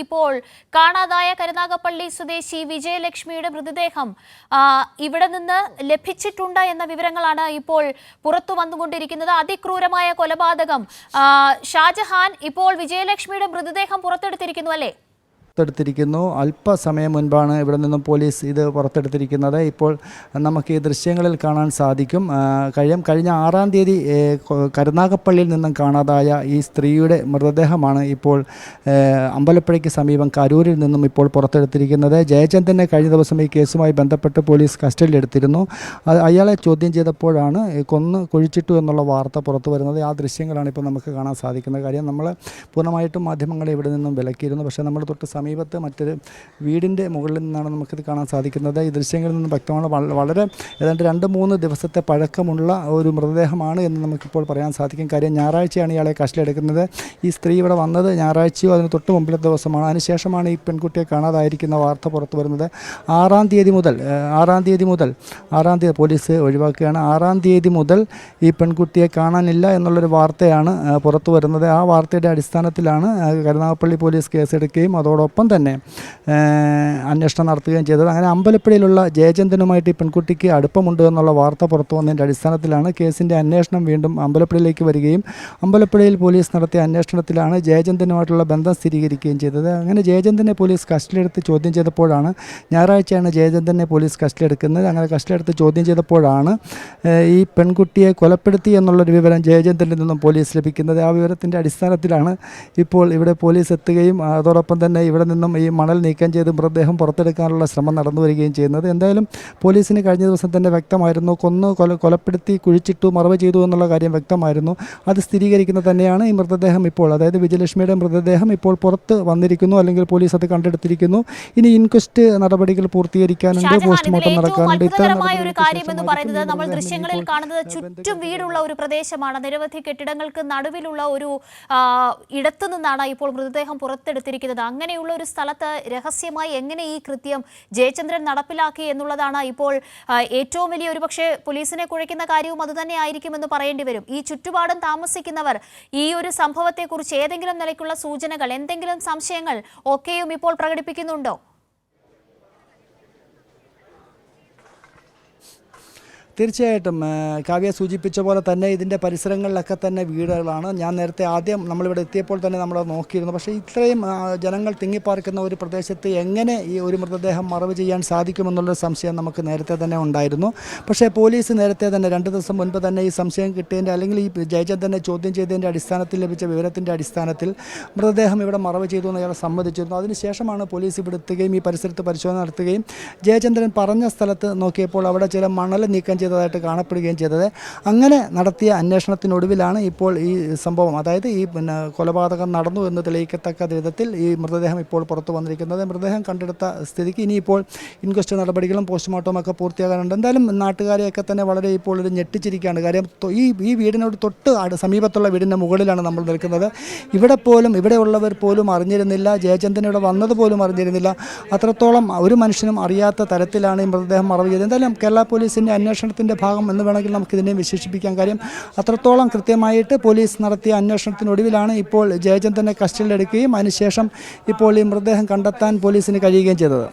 ഇപ്പോൾ കാണാതായ കരുനാഗപ്പള്ളി സ്വദേശി വിജയലക്ഷ്മിയുടെ മൃതദേഹം ഇവിടെ നിന്ന് ലഭിച്ചിട്ടുണ്ട് എന്ന വിവരങ്ങളാണ് ഇപ്പോൾ പുറത്തു വന്നുകൊണ്ടിരിക്കുന്നത്. അതിക്രൂരമായ കൊലപാതകം. ഷാജഹാൻ, ഇപ്പോൾ വിജയലക്ഷ്മിയുടെ മൃതദേഹം പുറത്തെടുത്തിരിക്കുന്നു അല്ലേ? പുറത്തെടുത്തിരിക്കുന്നു. അല്പസമയം മുൻപാണ് ഇവിടെ നിന്നും പോലീസ് ഇത് പുറത്തെടുത്തിരിക്കുന്നത്. ഇപ്പോൾ നമുക്ക് ഈ ദൃശ്യങ്ങളിൽ കാണാൻ സാധിക്കും. കഴിഞ്ഞ 6-ാം തീയതി കരുനാഗപ്പള്ളിയിൽ നിന്നും കാണാതായ ഈ സ്ത്രീയുടെ മൃതദേഹമാണ് ഇപ്പോൾ അമ്പലപ്പുഴയ്ക്ക് സമീപം കരൂരിൽ നിന്നും ഇപ്പോൾ പുറത്തെടുത്തിരിക്കുന്നത്. ജയചന്ദ്രനെ കഴിഞ്ഞ ദിവസം ഈ കേസുമായി ബന്ധപ്പെട്ട് പോലീസ് കസ്റ്റഡിയിലെടുത്തിരുന്നു. അയാളെ ചോദ്യം ചെയ്തപ്പോഴാണ് കൊന്ന് കുഴിച്ചിട്ടു എന്നുള്ള വാർത്ത പുറത്തു വരുന്നത്. ആ ദൃശ്യങ്ങളാണ് ഇപ്പോൾ നമുക്ക് കാണാൻ സാധിക്കുന്ന കാര്യം. നമ്മൾ പൂർണ്ണമായിട്ടും മാധ്യമങ്ങളെ ഇവിടെ നിന്നും വിലക്കിയിരുന്നു. പക്ഷേ നമ്മൾ തൊട്ട് സമീപത്ത് മറ്റൊരു വീടിൻ്റെ മുകളിൽ നിന്നാണ് നമുക്കിത് കാണാൻ സാധിക്കുന്നത്. ഈ ദൃശ്യങ്ങളിൽ നിന്ന് വ്യക്തമാണ് വളരെ ഏതാണ്ട് 2-3 ദിവസത്തെ പഴക്കമുള്ള ഒരു മൃതദേഹമാണ് എന്ന് നമുക്കിപ്പോൾ പറയാൻ സാധിക്കും. കാര്യം ഞായറാഴ്ചയാണ് ഇയാളെ കസ്റ്റഡിയിലെടുക്കുന്നത്. ഈ സ്ത്രീ ഇവിടെ വന്നത് ഞായറാഴ്ചയോ അതിന് തൊട്ട് മുമ്പിലത്തെ ദിവസമാണ്. അതിനുശേഷമാണ് ഈ പെൺകുട്ടിയെ കാണാതായിരിക്കുന്ന വാർത്ത പുറത്തു വരുന്നത്. 6-ാം തീയതി പോലീസ് ഒഴിവാക്കുകയാണ്. 6-ാം തീയതി മുതൽ ഈ പെൺകുട്ടിയെ കാണാനില്ല എന്നുള്ളൊരു വാർത്തയാണ് പുറത്തു വരുന്നത്. ആ വാർത്തയുടെ അടിസ്ഥാനത്തിലാണ് കരുനാഗപ്പള്ളി പോലീസ് കേസെടുക്കുകയും അതോടൊപ്പം തന്നെ അന്വേഷണം നടത്തുകയും ചെയ്തത്. അങ്ങനെ അമ്പലപ്പുഴയിലുള്ള ജയചന്ദ്രനുമായിട്ട് ഈ പെൺകുട്ടിക്ക് അടുപ്പമുണ്ട് എന്നുള്ള വാർത്ത പുറത്തു വന്നതിൻ്റെ അടിസ്ഥാനത്തിലാണ് കേസിൻ്റെ അന്വേഷണം വീണ്ടും അമ്പലപ്പുഴയിലേക്ക് വരികയും അമ്പലപ്പുഴയിൽ പോലീസ് നടത്തിയ അന്വേഷണത്തിലാണ് ജയചന്ദ്രനുമായിട്ടുള്ള ബന്ധം സ്ഥിരീകരിക്കുകയും ചെയ്തത്. അങ്ങനെ ജയചന്ദ്രനെ പോലീസ് കസ്റ്റഡിയെടുത്ത് ചോദ്യം ചെയ്തപ്പോഴാണ്, ഞായറാഴ്ചയാണ് ജയചന്ദ്രനെ പോലീസ് കസ്റ്റഡിയെടുക്കുന്നത്. അങ്ങനെ കസ്റ്റഡിയെടുത്ത് ചോദ്യം ചെയ്തപ്പോഴാണ് ഈ പെൺകുട്ടിയെ കൊലപ്പെടുത്തി എന്നുള്ളൊരു വിവരം ജയചന്ദ്രനിൽ നിന്നും പോലീസ് ലഭിക്കുന്നത്. ആ വിവരത്തിൻ്റെ അടിസ്ഥാനത്തിലാണ് ഇപ്പോൾ ഇവിടെ പോലീസ് എത്തുകയും അതോടൊപ്പം തന്നെ ഇവിടെ നിന്നും ഈ മണൽ നീക്കം ചെയ്ത് മൃതദേഹം പുറത്തെടുക്കാനുള്ള ശ്രമം നടന്നു വരികയും ചെയ്യുന്നത്. എന്തായാലും പോലീസിന് കഴിഞ്ഞ ദിവസം തന്നെ വ്യക്തമായിരുന്നു, കൊലപ്പെടുത്തി കുഴിച്ചിട്ടു മറവ് ചെയ്തു എന്നുള്ള കാര്യം വ്യക്തമായിരുന്നു. അത് സ്ഥിരീകരിക്കുന്നത് തന്നെയാണ് ഈ മൃതദേഹം ഇപ്പോൾ, അതായത് വിജയലക്ഷ്മിയുടെ മൃതദേഹം ഇപ്പോൾ പുറത്ത് വന്നിരിക്കുന്നു, അല്ലെങ്കിൽ പോലീസ് അത് കണ്ടെടുത്തിരിക്കുന്നു. ഇനി ഇൻക്വസ്റ്റ് നടപടികൾ പൂർത്തീകരിക്കാനുണ്ട്, പോസ്റ്റ്മോർട്ടം നടക്കാനുണ്ട്. ഒരു കാര്യം എന്ന് പറയുന്നത് നമ്മൾ ദൃശ്യങ്ങളിൽ കാണുന്നത് ചുറ്റും വീടുള്ള ഒരു പ്രദേശമാണ്. നിരവധി കെട്ടിടങ്ങൾക്ക് നടുവിലുള്ള ഒരു ഇടത്തു നിന്നാണ് ഇപ്പോൾ മൃതദേഹം പുറത്തെടുത്തിരിക്കുന്നത്. അങ്ങനെയുള്ള ഒരു സ്ഥലത്ത് രഹസ്യമായി എങ്ങനെ ഈ കൃത്യം ജയചന്ദ്രൻ നടപ്പിലാക്കി എന്നുള്ളതാണ് ഇപ്പോൾ ഏറ്റവും വലിയ ഒരുപക്ഷെ പോലീസിനെ കുഴയ്ക്കുന്ന കാര്യവും അതുതന്നെ ആയിരിക്കുമെന്ന് പറയേണ്ടി വരും. ഈ ചുറ്റുപാടും താമസിക്കുന്നവർ ഈ ഒരു സംഭവത്തെക്കുറിച്ച് ഏതെങ്കിലും നിലയ്ക്കുള്ള സൂചനകൾ, എന്തെങ്കിലും സംശയങ്ങൾ ഒക്കെയും ഇപ്പോൾ പ്രകടിപ്പിക്കുന്നുണ്ടോ? തീർച്ചയായിട്ടും കാവ്യ സൂചിപ്പിച്ച പോലെ തന്നെ ഇതിൻ്റെ പരിസരങ്ങളിലൊക്കെ തന്നെ വീടുകളാണ്. ഞാൻ നേരത്തെ ആദ്യം നമ്മളിവിടെ എത്തിയപ്പോൾ തന്നെ നമ്മൾ നോക്കിയിരുന്നു. പക്ഷേ ഇത്രയും ജനങ്ങൾ തിങ്ങിപ്പാർക്കുന്ന ഒരു പ്രദേശത്ത് എങ്ങനെ ഈ ഒരു മൃതദേഹം മറവ് ചെയ്യാൻ സാധിക്കുമെന്നുള്ളൊരു സംശയം നമുക്ക് നേരത്തെ തന്നെ ഉണ്ടായിരുന്നു. പക്ഷേ പോലീസ് നേരത്തെ തന്നെ 2 ദിവസം മുൻപ് തന്നെ ഈ സംശയം കിട്ടിയതിൻ്റെ, അല്ലെങ്കിൽ ഈ ജയചന്ദ്രനെ ചോദ്യം ചെയ്തതിൻ്റെ അടിസ്ഥാനത്തിൽ ലഭിച്ച വിവരത്തിൻ്റെ അടിസ്ഥാനത്തിൽ മൃതദേഹം ഇവിടെ മറവ് ചെയ്തു എന്ന് അയാൾ സമ്മതിച്ചിരുന്നു. അതിനുശേഷമാണ് പോലീസ് ഇവിടെ എത്തുകയും ഈ പരിസരത്ത് പരിശോധന നടത്തുകയും ജയചന്ദ്രൻ പറഞ്ഞ സ്ഥലത്ത് നോക്കിയപ്പോൾ അവിടെ ചില മണൽ നീക്കം ചെയ്തതായിട്ട് കാണപ്പെടുകയും ചെയ്തത്. അങ്ങനെ നടത്തിയ അന്വേഷണത്തിനൊടുവിലാണ് ഇപ്പോൾ ഈ സംഭവം, അതായത് ഈ കൊലപാതകം നടന്നു എന്ന് തെളിയിക്കത്തക്ക വിധത്തിൽ ഈ മൃതദേഹം ഇപ്പോൾ പുറത്തു വന്നിരിക്കുന്നത്. മൃതദേഹം കണ്ടെടുത്ത സ്ഥിതിക്ക് ഇനിയിപ്പോൾ ഇൻക്വസ്റ്റ് നടപടികളും പോസ്റ്റ്മോർട്ടവും ഒക്കെ പൂർത്തിയാകാനുണ്ട്. എന്തായാലും നാട്ടുകാരെയൊക്കെ തന്നെ വളരെ ഇപ്പോൾ ഒരു ഞെട്ടിച്ചിരിക്കുകയാണ്. കാര്യം ഈ വീടിനോട് തൊട്ട് സമീപത്തുള്ള വീടിൻ്റെ മുകളിലാണ് നമ്മൾ നിൽക്കുന്നത്. ഇവിടെയുള്ളവർ പോലും അറിഞ്ഞിരുന്നില്ല, ജയചന്ദ്രൻ ഇവിടെ വന്നത് പോലും അറിഞ്ഞിരുന്നില്ല. അത്രത്തോളം ഒരു മനുഷ്യനും അറിയാത്ത തരത്തിലാണ് ഈ മൃതദേഹം മറവ് ചെയ്തത്. എന്തായാലും കേരള പോലീസിൻ്റെ അന്വേഷണത്തിൻ്റെ ഭാഗം എന്ന് വേണമെങ്കിൽ നമുക്കിതിനെ വിശേഷിപ്പിക്കാൻ. കാര്യം അത്രത്തോളം കൃത്യമായിട്ട് പോലീസ് നടത്തിയ അന്വേഷണത്തിനൊടുവിലാണ് ഇപ്പോൾ ജയചന്ദ്രനെ കസ്റ്റഡിയിലെടുക്കുകയും അതിനുശേഷം ഇപ്പോൾ ഈ മൃതദേഹം കണ്ടെത്താൻ പോലീസിന് കഴിയുകയും ചെയ്തത്.